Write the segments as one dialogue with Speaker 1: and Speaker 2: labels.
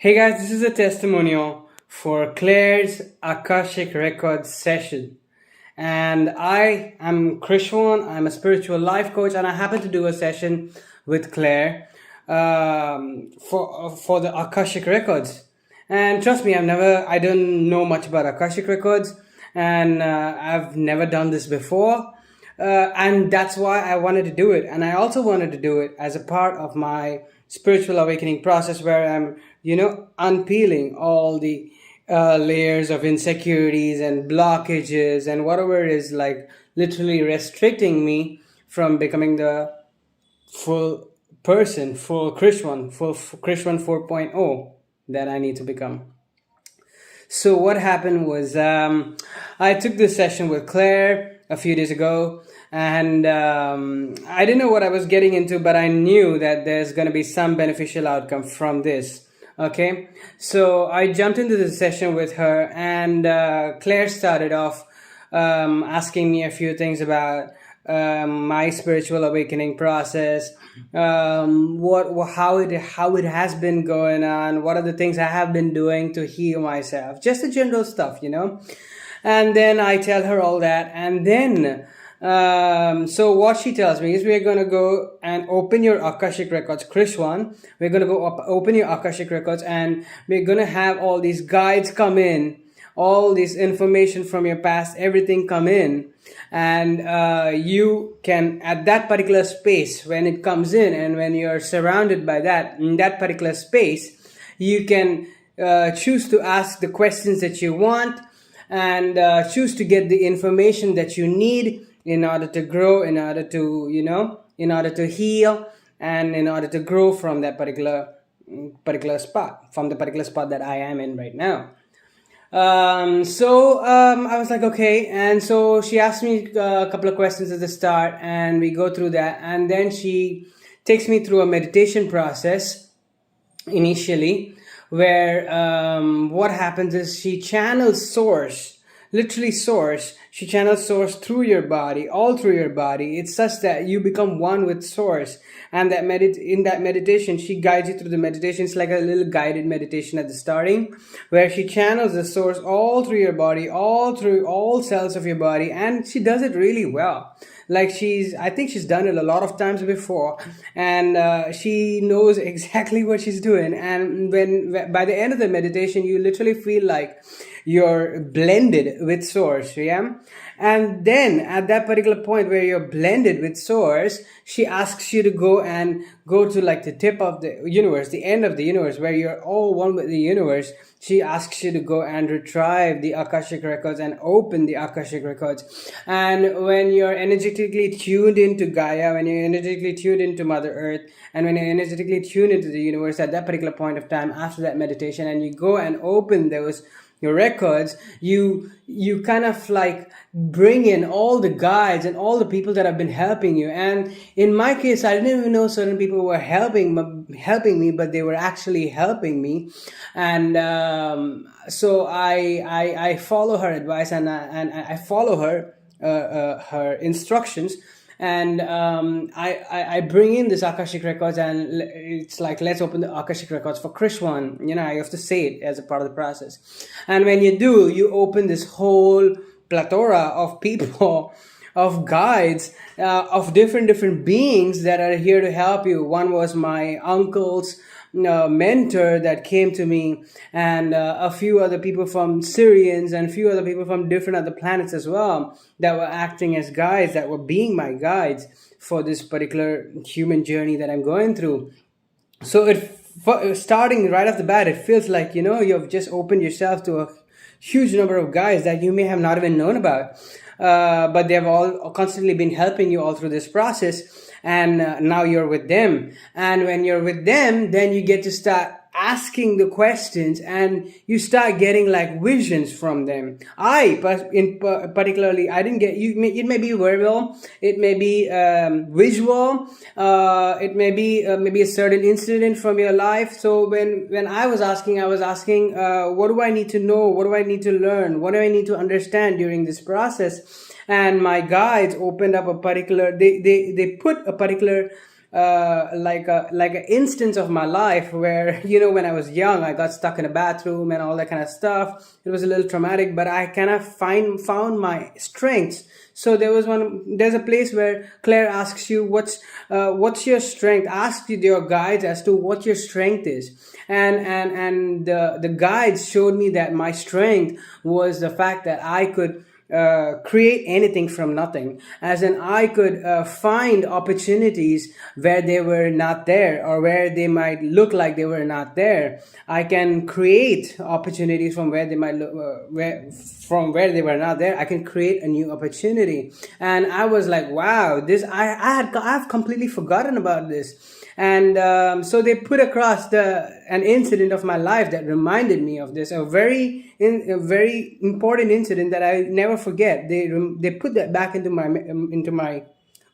Speaker 1: Hey guys, this is a testimonial for Claire's Akashic Records session. And I am Krishwan, I'm a spiritual life coach, and I happen to do a session with Claire for the Akashic Records. And trust me, I don't know much about Akashic Records, and I've never done this before. And that's why I wanted to do it. And I also wanted to do it as a part of my spiritual awakening process where I'm, unpeeling all the layers of insecurities and blockages and whatever is like literally restricting me from becoming the full person, full Krishwan 4.0 that I need to become. So what happened was I took this session with Claire a few days ago, and I didn't know what I was getting into, but I knew that there's going to be some beneficial outcome from this. Okay, so I jumped into the session with her, and Claire started off asking me a few things about my spiritual awakening process, how it has been going on, what are the things I have been doing to heal myself, just the general stuff, And then I tell her all that, and then so what she tells me is we're going to go and open your Akashic Records, Krishwan. We're going to go open your Akashic Records, and we're going to have all these guides come in, all this information from your past, everything come in, and you can, at that particular space, when it comes in and when you're surrounded by that, in that particular space, you can choose to ask the questions that you want, and choose to get the information that you need in order to grow, in order to, in order to heal, and in order to grow from that particular spot, from the particular spot that I am in right now. I was like, okay. And so she asked me a couple of questions at the start, and we go through that. And then she takes me through a meditation process initially, where what happens is she channels source, literally source. She channels source through your body, all through your body. It's such that you become one with source. And that in that meditation, she guides you through the meditation. It's like a little guided meditation at the starting, where she channels the source all through your body, all through all cells of your body. And she does it really well. Like I think she's done it a lot of times before, and she knows exactly what she's doing. And by the end of the meditation, you literally feel like you're blended with source, yeah? And then at that particular point where you're blended with source, she asks you to go to like the tip of the universe, the end of the universe, where you're all one with the universe. She asks you to go and retrieve the Akashic Records and open the Akashic Records. And when you're energetically tuned into Gaia, when you're energetically tuned into Mother Earth, and when you're energetically tuned into the universe at that particular point of time after that meditation, and you go and open your records, you kind of like bring in all the guides and all the people that have been helping you. And in my case, I didn't even know certain people were helping me, but they were actually helping me. And so I follow her advice, and I follow her instructions. And I bring in this Akashic Records, and it's like, let's open the Akashic Records for Krishwan. You have to say it as a part of the process. And when you do, you open this whole plethora of people, of guides, of different beings that are here to help you. One was my uncle's mentor that came to me, and a few other people from Syrians, and a few other people from different other planets as well, that were acting as guides, that were being my guides for this particular human journey that I'm going through. So starting right off the bat, it feels like, you've just opened yourself to a huge number of guys that you may have not even known about. But they've all constantly been helping you all through this process. And now you're with them. And when you're with them, then you get to start asking the questions, and you start getting like visions from them. Particularly, I didn't get you. It may be verbal, it may be visual, it may be maybe a certain incident from your life. So when I was asking, what do I need to know? What do I need to learn? What do I need to understand during this process? And my guides opened up they put a particular like an instance of my life where, when I was young, I got stuck in a bathroom and all that kind of stuff. It was a little traumatic, but I kind of found my strengths. So there's a place where Claire asks you, what's your strength? Ask your guides as to what your strength is. And the guides showed me that my strength was the fact that I could create anything from nothing, as in I could find opportunities where they were not there, or where they might look like they were not there. I can create opportunities from where they might look from where they were not there. I can create a new opportunity. And I was like, wow, this I've completely forgotten about this. And so they put across an incident of my life that reminded me of this, a very important incident that I never forget. They put that back into my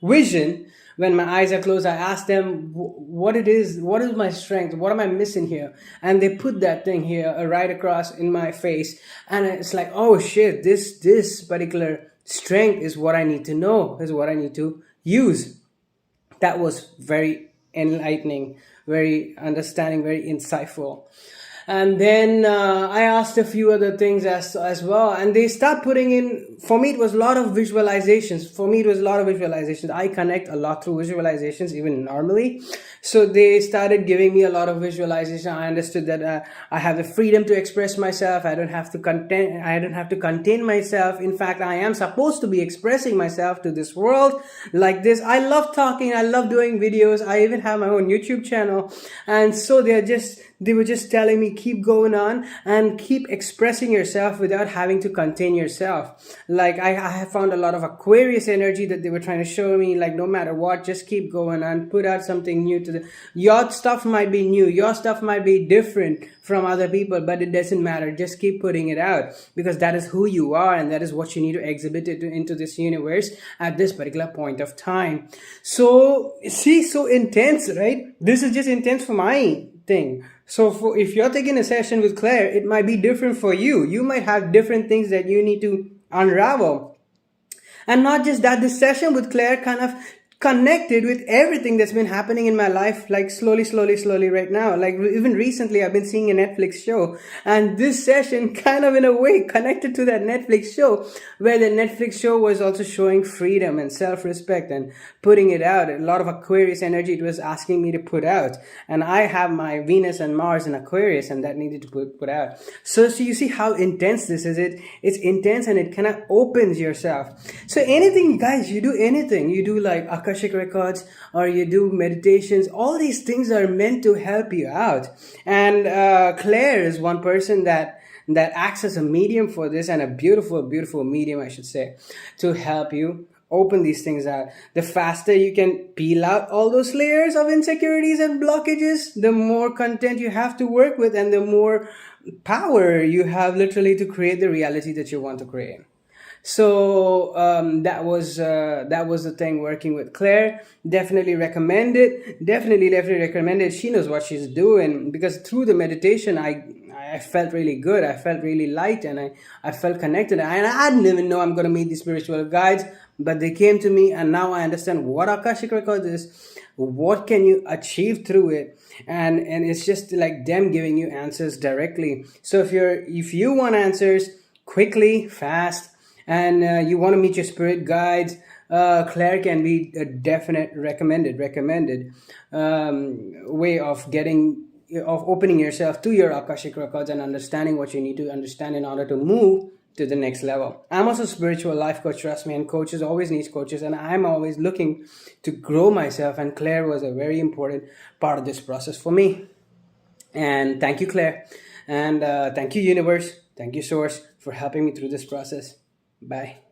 Speaker 1: vision. When my eyes are closed, I ask them what it is, what is my strength, what am I missing here? And they put that thing here right across in my face. And it's like, oh shit, this particular strength is what I need to know, is what I need to use. That was very enlightening, very understanding, very insightful. And then I asked a few other things as well, and they start putting in. For me, it was a lot of visualizations. I connect a lot through visualizations, even normally. So they started giving me a lot of visualization. I understood that I have the freedom to express myself. I don't have to contain myself. In fact, I am supposed to be expressing myself to this world like this. I love talking. I love doing videos. I even have my own YouTube channel. And so they were just telling me, keep going on and keep expressing yourself without having to contain yourself. Like I have found a lot of Aquarius energy that they were trying to show me, like no matter what, just keep going on, put out something new your stuff might be new, your stuff might be different from other people, but it doesn't matter. Just keep putting it out, because that is who you are, and that is what you need to exhibit into this universe at this particular point of time. So see, so intense, right? This is just intense for my thing. So if you're taking a session with Claire, it might be different for you. You might have different things that you need to unravel. And not just that, this session with Claire kind of connected with everything that's been happening in my life, like slowly right now. Like even recently, I've been seeing a Netflix show, and this session kind of in a way connected to that Netflix show, where the Netflix show was also showing freedom and self-respect and putting it out. A lot of Aquarius energy it was asking me to put out, and I have my Venus and Mars in Aquarius, and that needed to put out. So you see how intense this is. It's intense, and it kind of opens yourself. So anything, guys, you do anything, you do like Akashic records, or you do meditations, all these things are meant to help you out. And Claire is one person that acts as a medium for this, and a beautiful medium, I should say, to help you open these things out. The faster you can peel out all those layers of insecurities and blockages, the more content you have to work with, and the more power you have literally to create the reality that you want to create. So that was the thing working with Claire. Definitely recommend it. Definitely recommend it. She knows what she's doing, because through the meditation, I felt really good. I felt really light, and I felt connected. And I didn't even know I'm going to meet these spiritual guides, but they came to me, and now I understand what Akashic Records is. What can you achieve through it? And it's just like them giving you answers directly. So if you want answers quickly, fast, and you want to meet your spirit guides, Claire can be a definite recommended way of opening yourself to your Akashic records and understanding what you need to understand in order to move to the next level. I'm also a spiritual life coach, trust me, and coaches always need coaches, and I'm always looking to grow myself, and Claire was a very important part of this process for me. And thank you, Claire, and thank you, universe, thank you, source, for helping me through this process. Bye.